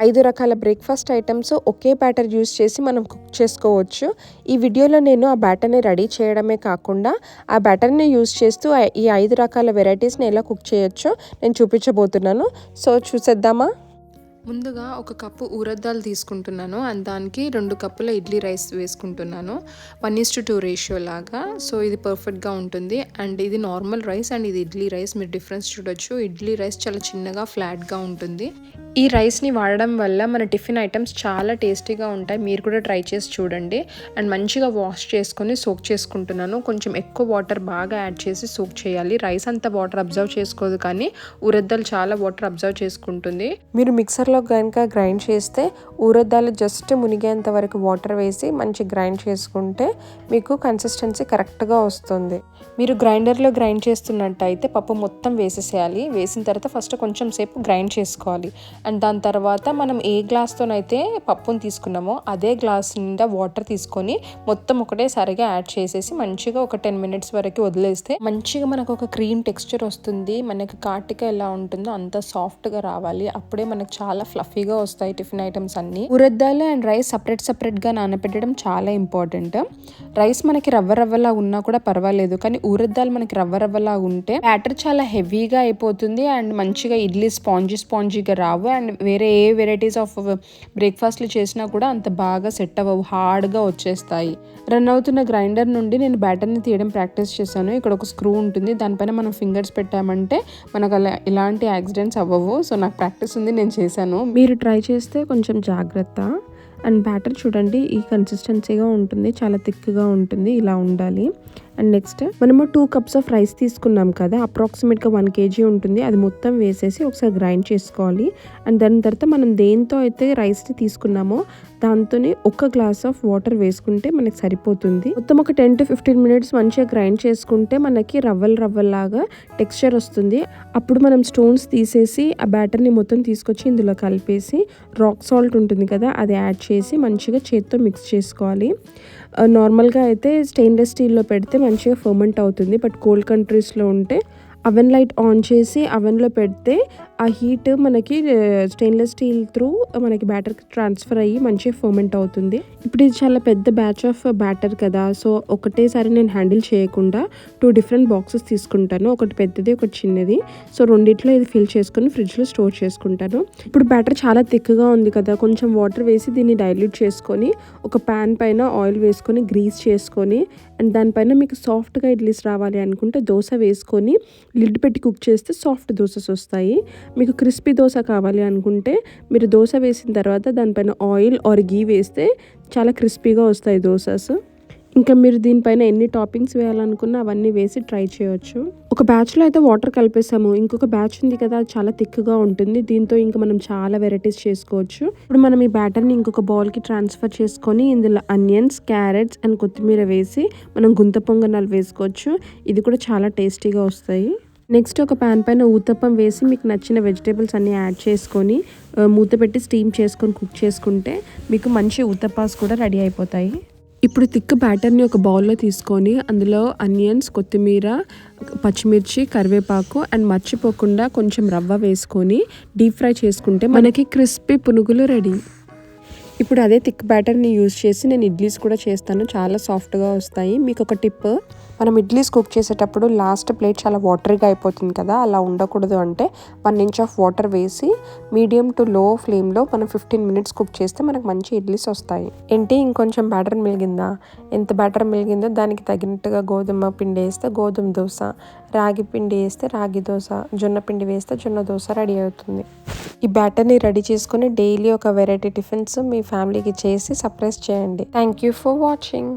5 రకాల breakfast items ఒకే batter use చేసి మనం కుక్ చేసుకోవచ్చు. ఈ వీడియోలో నేను ఆ బ్యాటర్ని రెడీ చేయడమే కాకుండా ఆ బ్యాటర్ని యూస్ చేస్తూ ఈ 5 రకాల వెరైటీస్ని ఎలా కుక్ చేయొచ్చో నేను చూపించబోతున్నాను. సో చూసేద్దామా. ముందుగా ఒక కప్పు ఊరద్దాలు తీసుకుంటున్నాను అండ్ దానికి 2 కప్పుల ఇడ్లీ రైస్ వేసుకుంటున్నాను. 1:2 రేషియో లాగా. సో ఇది పర్ఫెక్ట్గా ఉంటుంది. అండ్ ఇది నార్మల్ రైస్ అండ్ ఇది ఇడ్లీ రైస్. మీరు డిఫరెన్స్ చూడొచ్చు. ఇడ్లీ రైస్ చాలా చిన్నగా ఫ్లాట్గా ఉంటుంది. ఈ రైస్ని వాడడం వల్ల మన టిఫిన్ ఐటమ్స్ చాలా టేస్టీగా ఉంటాయి. మీరు కూడా ట్రై చేసి చూడండి. అండ్ మంచిగా వాష్ చేసుకొని సోక్ చేసుకుంటున్నాను. కొంచెం ఎక్కువ వాటర్ బాగా యాడ్ చేసి సోక్ చేయాలి. రైస్ అంతా వాటర్ అబ్జర్వ్ చేసుకోదు, కానీ ఊరద్దాలు చాలా వాటర్ అబ్జర్వ్ చేసుకుంటుంది. మీరు మిక్సర్లో కనుక గ్రైండ్ చేస్తే ఊరద్దాలు జస్ట్ మునిగేంత వరకు వాటర్ వేసి మంచి గ్రైండ్ చేసుకుంటే మీకు కన్సిస్టెన్సీ కరెక్ట్గా వస్తుంది. మీరు గ్రైండర్లో గ్రైండ్ చేస్తున్నట్టయితే పప్పు మొత్తం వేసేసేయాలి. వేసిన తర్వాత ఫస్ట్ కొంచెం సేపు గ్రైండ్ చేసుకోవాలి. అండ్ దాని తర్వాత మనం ఏ గ్లాస్తోనైతే పప్పును తీసుకున్నామో అదే గ్లాస్ నిండా వాటర్ తీసుకొని మొత్తం ఒకటేసారిగా యాడ్ చేసేసి మంచిగా ఒక 10 మినిట్స్ వరకు వదిలేస్తే మంచిగా మనకు ఒక క్రీమ్ టెక్స్చర్ వస్తుంది. మనకి కాటిక ఎలా ఉంటుందో అంత సాఫ్ట్గా రావాలి. అప్పుడే మనకు చాలా ఫ్లఫీగా వస్తాయి టిఫిన్ ఐటమ్స్ అన్నీ. ఊరద్దాలు అండ్ రైస్ సపరేట్గా నానబెట్టడం చాలా ఇంపార్టెంట్. రైస్ మనకి రవ్వలా ఉన్నా కూడా పర్వాలేదు, కానీ ఊరద్దాలు మనకి రవ్వలా ఉంటే బ్యాటర్ చాలా హెవీగా అయిపోతుంది అండ్ మంచిగా ఇడ్లీ స్పాంజీగా రావు. అండ్ వేరే ఏ వెరైటీస్ ఆఫ్ బ్రేక్ఫాస్ట్లు చేసినా కూడా అంత బాగా సెట్ అవ్వవు, హార్డ్గా వచ్చేస్తాయి. రన్ అవుతున్న గ్రైండర్ నుండి నేను బ్యాటర్ని తీయడం ప్రాక్టీస్ చేశాను. ఇక్కడ ఒక స్క్రూ ఉంటుంది, దానిపైన మనం ఫింగర్స్ పెట్టామంటే మనకు ఇలాంటి యాక్సిడెంట్స్ అవ్వవు. సో నాకు ప్రాక్టీస్ ఉంది, నేను చేశాను. మీరు ట్రై చేస్తే కొంచెం జాగ్రత్త. అండ్ బ్యాటర్ చూడండి, ఈ కన్సిస్టెన్సీగా ఉంటుంది, చాలా థిక్గా ఉంటుంది, ఇలా ఉండాలి. అండ్ నెక్స్ట్ మనము 2 కప్స్ ఆఫ్ రైస్ తీసుకున్నాం కదా, అప్రాక్సిమేట్గా 1 kg ఉంటుంది. అది మొత్తం వేసేసి ఒకసారి గ్రైండ్ చేసుకోవాలి. అండ్ దాని తర్వాత మనం దేంతో అయితే రైస్ని తీసుకున్నామో దాంతోనే 1 గ్లాస్ ఆఫ్ వాటర్ వేసుకుంటే మనకి సరిపోతుంది. మొత్తం ఒక 10 to 15 మినిట్స్ మంచిగా గ్రైండ్ చేసుకుంటే మనకి రవ్వల్లాగా టెక్స్చర్ వస్తుంది. అప్పుడు మనం స్టోన్స్ తీసేసి ఆ బ్యాటర్ని మొత్తం తీసుకొచ్చి ఇందులో కలిపేసి రాక్ సాల్ట్ ఉంటుంది కదా, అది యాడ్ చేసి మంచిగా చేత్తో మిక్స్ చేసుకోవాలి. నార్మల్గా అయితే స్టెయిన్లెస్ స్టీల్లో పెడితే మంచిగా ఫర్మెంట్ అవుతుంది. బట్ కోల్డ్ కంట్రీస్లో ఉంటే అవెన్ లైట్ ఆన్ చేసి అవెన్లో పెడితే ఆ హీట్ మనకి స్టెయిన్లెస్ స్టీల్ త్రూ మనకి బ్యాటర్కి ట్రాన్స్ఫర్ అయ్యి మంచిగా ఫర్మెంట్ అవుతుంది. ఇప్పుడు ఇది చాలా పెద్ద బ్యాచ్ ఆఫ్ బ్యాటర్ కదా, సో ఒకటేసారి నేను హ్యాండిల్ చేయకుండా 2 డిఫరెంట్ బాక్సెస్ తీసుకుంటాను. ఒకటి పెద్దది, ఒకటి చిన్నది. సో రెండిట్లో ఇది ఫిల్ చేసుకొని ఫ్రిడ్జ్లో స్టోర్ చేసుకుంటాను. ఇప్పుడు బ్యాటర్ చాలా థిక్గా ఉంది కదా, కొంచెం వాటర్ వేసి దీన్ని డైల్యూట్ చేసుకొని ఒక ప్యాన్ పైన ఆయిల్ వేసుకొని గ్రీస్ చేసుకొని అండ్ దానిపైన మీకు సాఫ్ట్గా ఇడ్లీస్ రావాలి అనుకుంటే దోశ వేసుకొని లిడ్ పెట్టి కుక్ చేస్తే సాఫ్ట్ దోసెస్ వస్తాయి. మీకు క్రిస్పీ దోశ కావాలి అనుకుంటే మీరు దోశ వేసిన తర్వాత దానిపైన ఆయిల్ ఆర్ గీ వేస్తే చాలా క్రిస్పీగా వస్తాయి దోసెస్. ఇంకా మీరు దీనిపైన ఎన్ని టాపింగ్స్ వేయాలనుకున్నా అవన్నీ వేసి ట్రై చేయొచ్చు. ఒక బ్యాచ్లో అయితే వాటర్ కలిపేసాము, ఇంకొక బ్యాచ్ ఉంది కదా, అది చాలా థిక్గా ఉంటుంది. దీంతో ఇంకా మనం చాలా వెరైటీస్ చేసుకోవచ్చు. ఇప్పుడు మనం ఈ బ్యాటర్ని ఇంకొక బౌల్కి ట్రాన్స్ఫర్ చేసుకొని ఇందులో ఆనియన్స్, క్యారెట్స్ అండ్ కొత్తిమీర వేసి మనం గుంత పొంగనాలు వేసుకోవచ్చు. ఇది కూడా చాలా టేస్టీగా వస్తాయి. నెక్స్ట్ ఒక ప్యాన్ పైన ఊతప్పం వేసి మీకు నచ్చిన వెజిటేబుల్స్ అన్నీ యాడ్ చేసుకొని మూత పెట్టి స్టీమ్ చేసుకొని కుక్ చేసుకుంటే మీకు మంచి ఊతప్పాస్ కూడా రెడీ అయిపోతాయి. ఇప్పుడు థిక్ బ్యాటర్ని ఒక బౌల్లో తీసుకొని అందులో ఆనియన్స్, కొత్తిమీర, పచ్చిమిర్చి, కరివేపాకు అండ్ మర్చిపోకుండా కొంచెం రవ్వ వేసుకొని డీప్ ఫ్రై చేసుకుంటే మనకి క్రిస్పీ పునుగులు రెడీ. ఇప్పుడు అదే థిక్ బ్యాటర్ని యూజ్ చేసి నేను ఇడ్లీస్ కూడా చేస్తాను, చాలా సాఫ్ట్గా వస్తాయి. మీకు ఒక టిప్, మనం ఇడ్లీస్ కుక్ చేసేటప్పుడు లాస్ట్ ప్లేట్ చాలా వాటర్గా అయిపోతుంది కదా, అలా ఉండకూడదు అంటే 1 ఇంచ్ ఆఫ్ వాటర్ వేసి మీడియం టు లో ఫ్లేమ్లో మనం 15 మినిట్స్ కుక్ చేస్తే మనకు మంచి ఇడ్లీస్ వస్తాయి. ఏంటి ఇంకొంచెం బ్యాటర్ మిగిలిందా? ఎంత బ్యాటర్ మిగిలిందో దానికి తగినట్టుగా గోధుమ పిండి వేస్తే గోధుమ దోశ, రాగి పిండి వేస్తే రాగి దోశ, జొన్న పిండి వేస్తే జొన్న దోశ రెడీ అవుతుంది. ఈ బ్యాటర్ని రెడీ చేసుకొని డైలీ ఒక వెరైటీ టిఫిన్స్ మీ ఫ్యామిలీకి చేసి సర్ప్రైజ్ చేయండి. Thank you for watching.